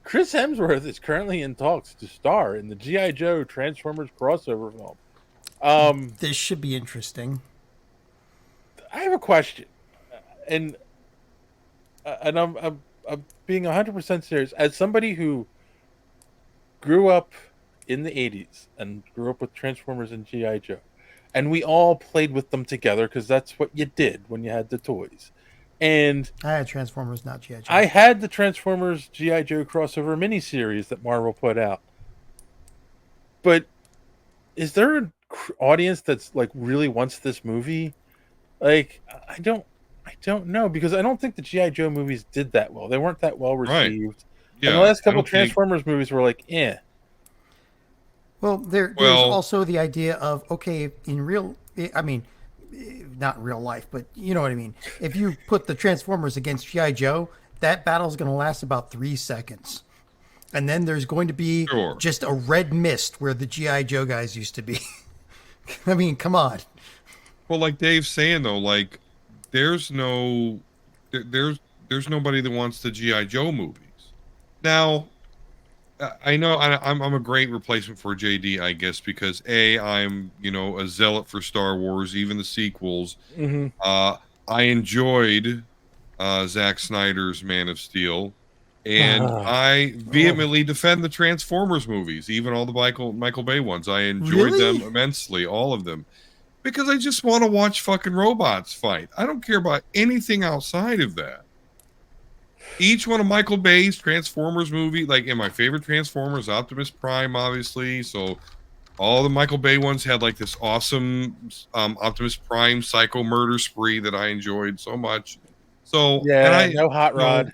Chris Hemsworth is currently in talks to star in the G.I. Joe Transformers crossover film. Um, This should be interesting. I have a question, and I'm being 100% serious. As somebody who grew up in the 80s and grew up with Transformers and G.I. Joe, and we all played with them together because that's what you did when you had the toys. And I had Transformers, not GI Joe. I had the Transformers G.I. Joe crossover miniseries that Marvel put out. But is there an audience that's like really wants this movie? Like I don't know because I don't think the GI Joe movies did that well. They weren't that well Right. received. And the Yeah. last I couple don't think. Transformers movies were like, eh. Well, there's Well, also the idea of okay, in real, I mean, not in real life, but you know what I mean. If you put the Transformers against GI Joe, that battle's going to last about 3 seconds, and then there's going to be sure. just a red mist where the GI Joe guys used to be. I mean, come on. Well, like Dave's saying though, like there's no, there's nobody that wants the GI Joe movies. Now, I know I'm a great replacement for JD, I guess, because I'm a zealot for Star Wars, even the sequels. Mm-hmm. I enjoyed Zack Snyder's Man of Steel, and I Oh, vehemently defend the Transformers movies, even all the Michael Bay ones. I enjoyed them really? immensely, all of them, because I just want to watch fucking robots fight. I don't care about anything outside of that. Each one of Michael Bay's Transformers movie, like in my favorite Transformers, Optimus Prime, obviously. So all the Michael Bay ones had like this awesome Optimus Prime psycho murder spree that I enjoyed so much. So, and Yeah, I, no hot rod.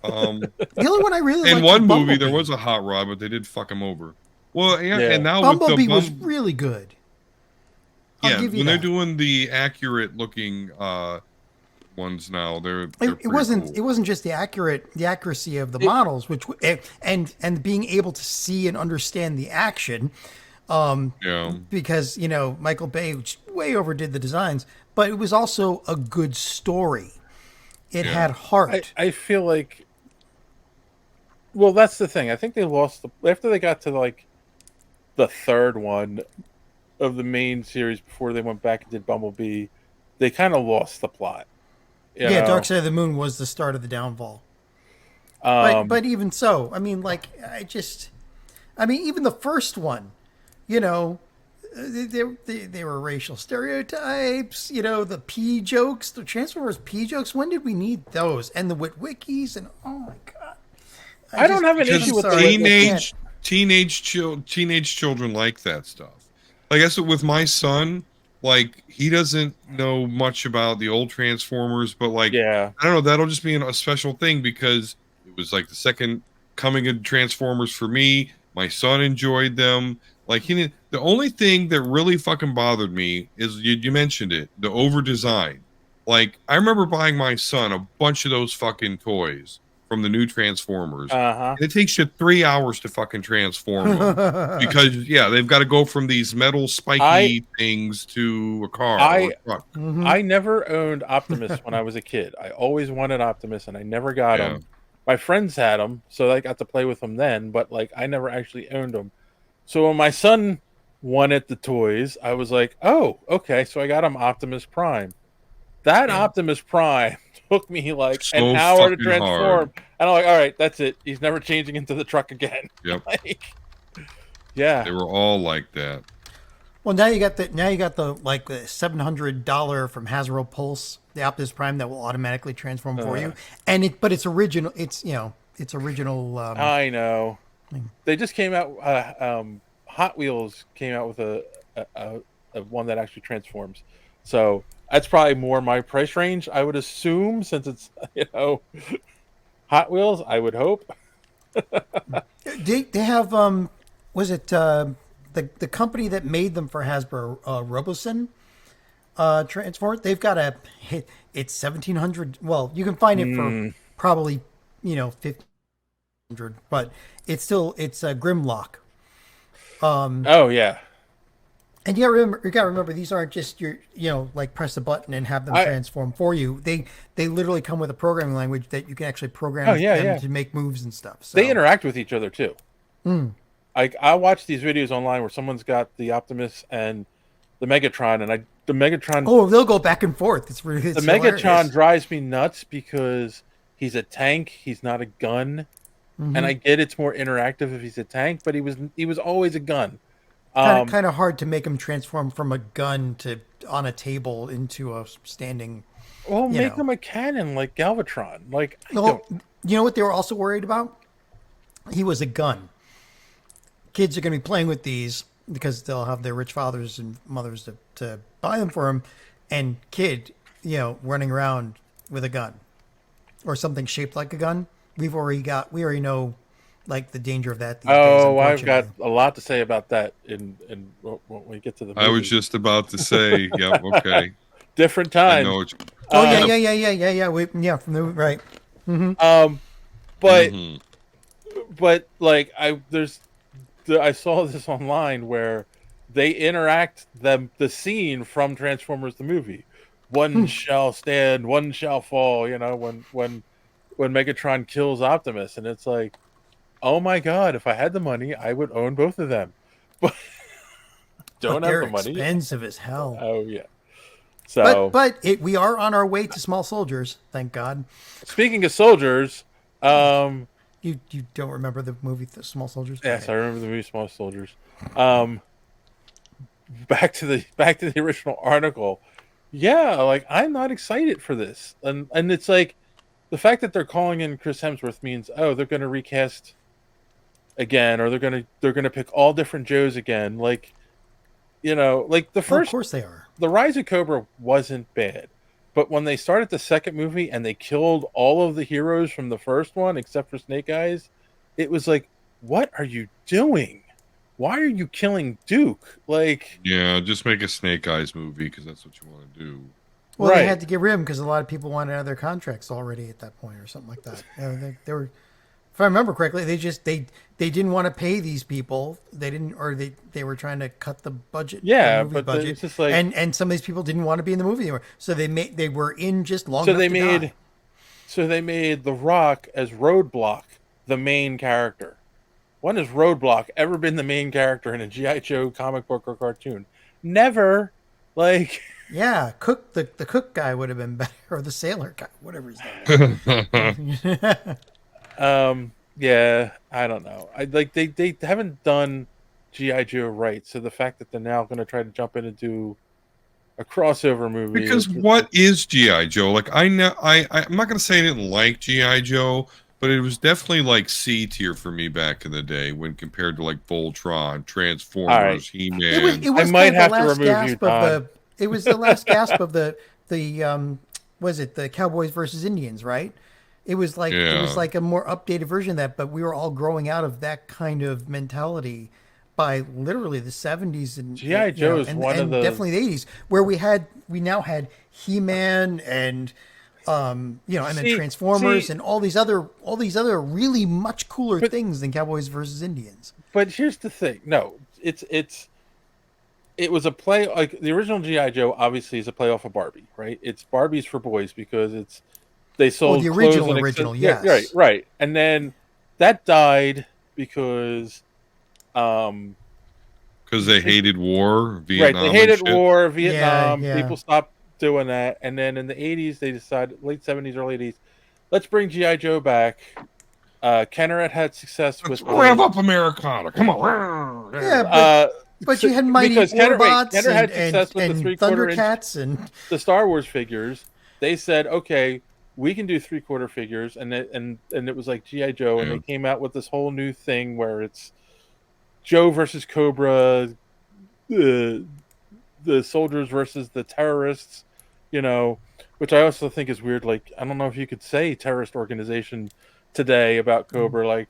um, The only one I really in liked was one movie there Bumblebee. was a hot rod, but they did fuck him over. Well, yeah, and Yeah. now with the Bumblebee was really good. I'll yeah, give you when they're that. doing the accurate looking ones now, they're It pretty wasn't cool. it wasn't just the accuracy of the models, which and being able to see and understand the action, Yeah, because Michael Bay way overdid the designs, but it was also a good story. It yeah. had I, heart. I feel like well that's the thing. I think they lost after they got to like the third one of the main series before they went back and did Bumblebee, they kind of lost the plot. You Yeah, Dark know? Side of the Moon was the start of the downfall. But Um even so, I mean, like I mean, even the first one, you know, they were racial stereotypes, the pee jokes, the Transformers pee jokes. When did we need those? And the Witwickies, and oh my god, I don't have an I'm issue Because with the sorry, I Witwickies. can't. teenage children like that stuff. Like I guess with my son, like he doesn't know much about the old Transformers, but like Yeah. I don't know, that'll just be a special thing because it was like the second coming of Transformers for me. My son enjoyed them. Like the only thing that really fucking bothered me is you mentioned it, the over design. Like I remember buying my son a bunch of those fucking toys from the new Transformers. Uh-huh. And it takes you 3 hours to fucking transform them because yeah, they've got to go from these metal I spiky things to a car or I a truck. Hmm. I never owned Optimus when I was a kid. I always wanted Optimus and I never got Yeah, him. My friends had him, so I got to play with them then, but like I never actually owned them. So when my son wanted the toys, I was like, "Oh, okay." So I got him Optimus Prime. That yeah. Optimus Prime took me like an So hour to fucking hard. transform, and I'm like, "All right, that's it. He's never changing into the truck again." Yep, Like, yeah, they were all like that. Well, now you got the like the $700 from Hasbro Pulse, the Optimus Prime that will automatically transform for uh, you, and but it's original. It's original. I know. They just came out. Hot Wheels came out with a one that actually transforms. So that's probably more my price range, I would assume, since it's Hot Wheels. I would hope. They have was it the company that made them for Hasbro, Robosen Transport? They've got it's 1,700. Well, you can find it for Mm. probably 1,500, but it's a Grimlock. Oh yeah, And you gotta remember, these aren't just your, like press a button and have them I transform for you. They literally come with a programming language that you can actually oh program yeah, them yeah. to make moves and stuff. They So, interact with each other too. Like I watch these videos online where someone's got the Optimus and the Megatron, and oh, they'll go back and forth. the It's Megatron hilarious. drives me nuts because he's a tank, he's not a gun. And I get it's more interactive if he's a tank, but he was always a gun. Um, Kind of hard to make them transform from a gun to on a table into a standing. well, You make know, him a cannon like Galvatron. Like I well, don't. you know what they were also worried about? He was a gun. Kids are going to be playing with these because they'll have their rich fathers and mothers to buy them for them, and kid, running around with a gun or something shaped like a gun. We already know, like the danger of that these days. Oh, I've got Unfortunately. a lot to say about that in when we get to the I was movie. just about to say, yep, okay. Different I times. know what you, Oh yeah, Um, yeah. From the right. um, but Mhm. but like I saw this online where they interact the scene from Transformers the movie. One shall stand, one shall fall. When Megatron kills Optimus, and it's like, oh my god, if I had the money, I would own both of them. But But don't have they're the money. expensive as hell. Oh yeah. But So we are on our way to small soldiers. Thank God. speaking of soldiers, You don't remember the movie Small Soldiers? yes, Okay. I remember the movie Small Soldiers. Um, back to the original article. Yeah, like I'm not excited for this, and it's like the fact that they're calling in Chris Hemsworth means they're going to recast again, or they're gonna pick all different Joes again. Like like Well, of course they are. the Rise of Cobra wasn't bad, but when they started the second movie and they killed all of the heroes from the first one except for Snake Eyes, it was like, what are you doing? Why are you killing Duke? Like, Yeah, just make a Snake Eyes movie because that's what you want to do. Well, they right? had to get rid of him because a lot of people wanted out of their contracts already at that point, or something like that. They were, if I remember correctly, they didn't want to pay these people. They didn't, or they were trying to cut the budget, the Yeah, movie budget, it's just like and some of these people didn't want to be in the movie anymore. So they were in just long so enough they to made die. so they made The Rock as Roadblock the main character. When has Roadblock ever been the main character in a GI Joe comic book or cartoon? Never. Like, Yeah, the cook guy would have been better, or the sailor guy, whatever his name is. yeah, I don't know. I like they haven't done GI Joe right, so the fact that they're now going to try to jump in and do a crossover movie is Because what is GI Joe? Like I know, I'm not gonna say I didn't like GI Joe, but it was definitely like C tier for me back in the day when compared to like Voltron, Transformers, He Man. It was might kind of have the to last remove you, gasp of Don. the. It was the last gasp of the was it the Cowboys versus Indians, right? It was Yeah. like a more updated version of that, but we were all growing out of that kind of mentality by literally the 70s GI Joe is one of and the definitely the 80s, where we now had He-Man and and then see Transformers see. and all these other really much cooler But things than Cowboys versus Indians. but here's the thing. No, it was a play, like the original GI Joe obviously is a play off of Barbie, right? It's Barbie's for boys because they Well, sold the clothes and original, yeah, right, yes. right. And then that died because um Because they hated war, right, they Vietnam and hated shit. war, Yeah, Vietnam, yeah. people stopped doing that, and then in the 80s they decided, late 70s early 80s, let's bring GI Joe back. Kenner had success Let's with rev the up Americana. Come on. Yeah, uh but you had Mighty because Orbots Kenner had success with the and 3/4 inch, Thundercats and the Star Wars figures. They said, okay, we can do 3/4 figures, and it was like GI Joe, and Yeah. they came out with this whole new thing where it's Joe versus Cobra, the soldiers versus the terrorists, which I also think is weird. Like, I don't know if you could say terrorist organization today about Cobra. Like,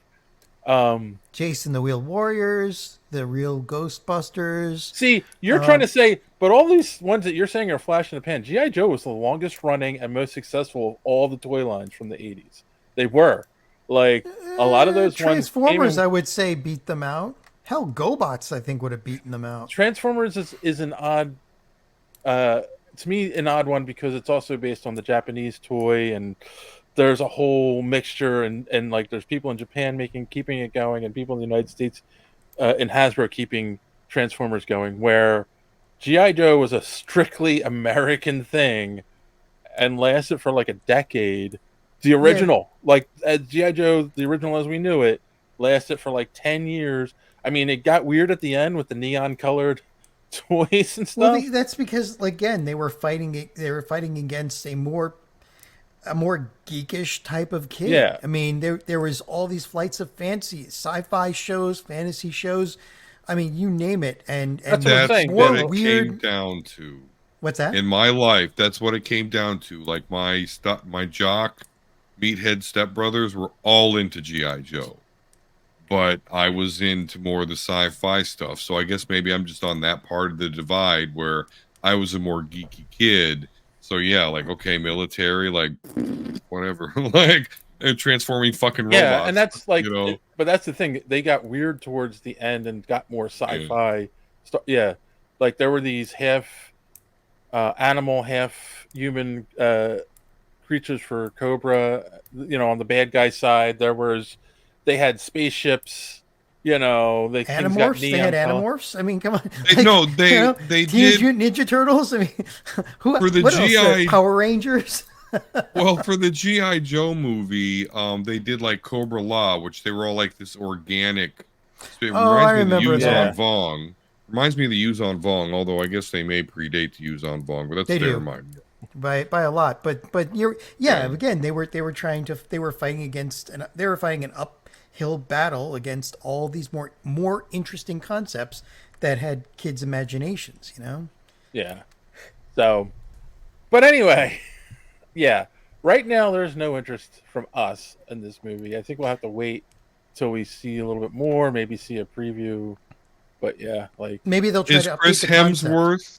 Jason the Wheel Warriors, the real Ghostbusters. see, you're trying to say, but all these ones that you're saying are flash in the pan. GI Joe was the longest running and most successful of all the toy lines from the 80s. They were like a lot of those ones came Transformers, in, I would say, beat them out Hell, GoBots I think would have beaten them out. Transformers is an odd, to me, an odd one because it's also based on the Japanese toy, and there's a whole mixture, and like there's people in Japan keeping it going, and people in the United States, in Hasbro keeping Transformers going. Where GI Joe was a strictly American thing and lasted for like a decade. The original, like GI Joe, the original as we knew it, lasted for like 10 years. I mean, it got weird at the end with the neon colored toys and stuff. Well, that's because again they were fighting. They were fighting against a more geekish type of kid. Yeah. I mean, there was all these flights of fancy, sci-fi shows, fantasy shows. I mean, you name it, and That's what I'm saying. what more it weird. came down to. What's that? In my life, that's what it came down to. Like my jock, meathead stepbrothers were all into GI Joe, but I was into more of the sci-fi stuff. So I guess maybe I'm just on that part of the divide where I was a more geeky kid. So yeah, like okay, military, like whatever, like transforming fucking robots. Yeah, and that's like, you know, but that's the thing. They got weird towards the end and got more sci-fi. Yeah, like there were these half animal, half human creatures for Cobra. You know, on the bad guy side, they had spaceships. You know, Animorphs. They had Animorphs. I mean, come on. They Teenage did Mutant Ninja Turtles. I mean, for the what GI else? Power Rangers. Well, for the GI Joe movie, they did like Cobra Law, which they were all like this organic. It I reminds me of the remember that. Yuzon Vong. Reminds me of the Yuzon Vong, although I guess they may predate the Yuzon Vong, but that's They their do. mind. by a lot, but again they were fighting against they were fighting an uphill battle against all these more interesting concepts that had kids' imaginations, you know. Yeah. So, but anyway, yeah. Right now, there's no interest from us in this movie. I think we'll have to wait till we see a little bit more, maybe see a preview. But yeah, like Maybe they'll try Is to update Chris the concept. Hemsworth?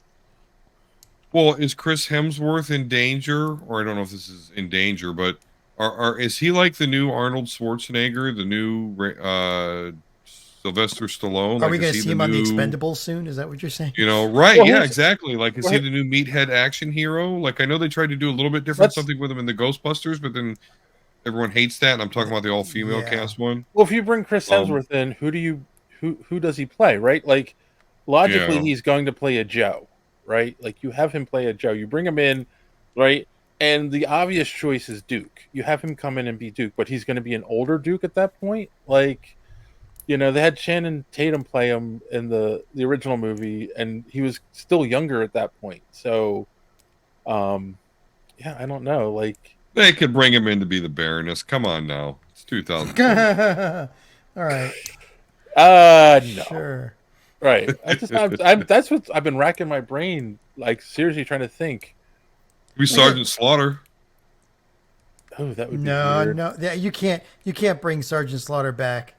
Well, is Chris Hemsworth in danger? Or I don't know if this is in danger, but is he like the new Arnold Schwarzenegger, the new Sylvester Stallone? Are we Like, going is to he see him on the new- Expendables soon? Is that what you're saying? You know, right? Well, Yeah, he's- exactly. Like, is well, he the new meathead action hero? Like, I know they tried to do a little bit different That's- something with him in the Ghostbusters, but then everyone hates that. And I'm talking about the all female Yeah. cast one. well, if you bring Chris Hemsworth in, who does he play? Right? Like logically, Yeah. he's going to play a Joe, right? Like you have him play a Joe. You bring him in, right? And the obvious choice is Duke. You have him come in and be Duke, but he's going to be an older Duke at that point. Like, you know, they had Channing Tatum play him in the original movie, and he was still younger at that point. So, yeah, I don't know. Like, They could bring him in to be the Baroness. Come on now. It's 2000. All right. no, Sure. right? That's what I've been racking my brain, like seriously trying to think. Be Sergeant Slaughter. Oh, that would be No, weird. no. Yeah, you can't bring Sergeant Slaughter back.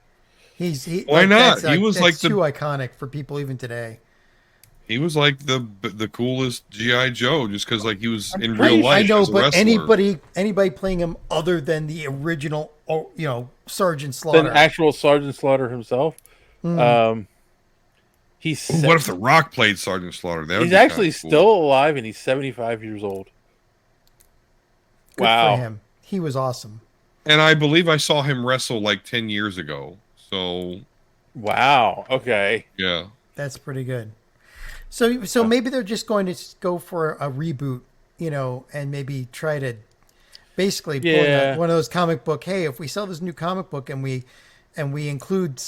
Why not? That's, He was that's like the- too iconic for people even today. He was like the coolest GI Joe, just because like he was in pretty real life. I know, as a but wrestler. anybody playing him other than the original, Sergeant Than Slaughter. actual Sergeant Slaughter himself. He's Ooh, what if The Rock played Sergeant Slaughter? That would he's be actually kinda cool. still alive, and he's 75 years old. Good Wow. for him. He was awesome. And I believe I saw him wrestle like 10 years ago. So Wow. Okay. yeah, That's pretty good. So maybe they're just going to go for a reboot, and maybe try to basically pull in Yeah. one of those comic book. Hey, if we sell this new comic book and we include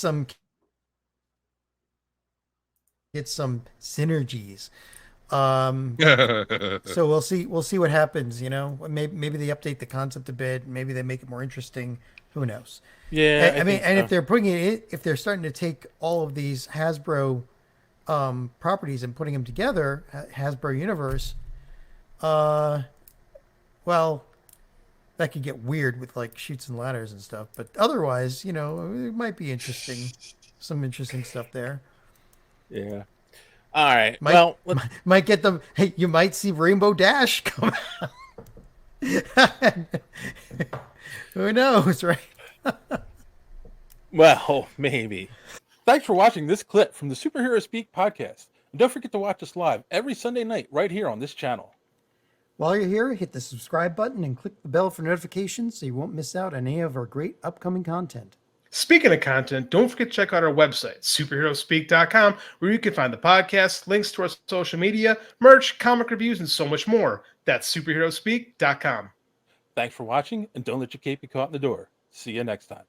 get some synergies. So we'll see what happens. Maybe they update the concept a bit. Maybe they make it more interesting. Who knows? Yeah. I mean, think and so. if they're bringing it, if they're starting to take all of these Hasbro properties and putting them together, Hasbro universe, well, that could get weird with like chutes and ladders and stuff. But otherwise, it might be interesting. Some interesting stuff there. Yeah. All right. Might, Well, let's- might get them. Hey, you might see Rainbow Dash come out. Who knows, right? well, maybe. Thanks for watching this clip from the Superhero Speak podcast. And don't forget to watch us live every Sunday night right here on this channel. While you're here, hit the subscribe button and click the bell for notifications so you won't miss out on any of our great upcoming content. Speaking of content, don't forget to check out our website, superheroespeak.com, where you can find the podcast, links to our social media, merch, comic reviews, and so much more. That's superheroespeak.com. Thanks for watching, and don't let your cape be caught in the door. See you next time.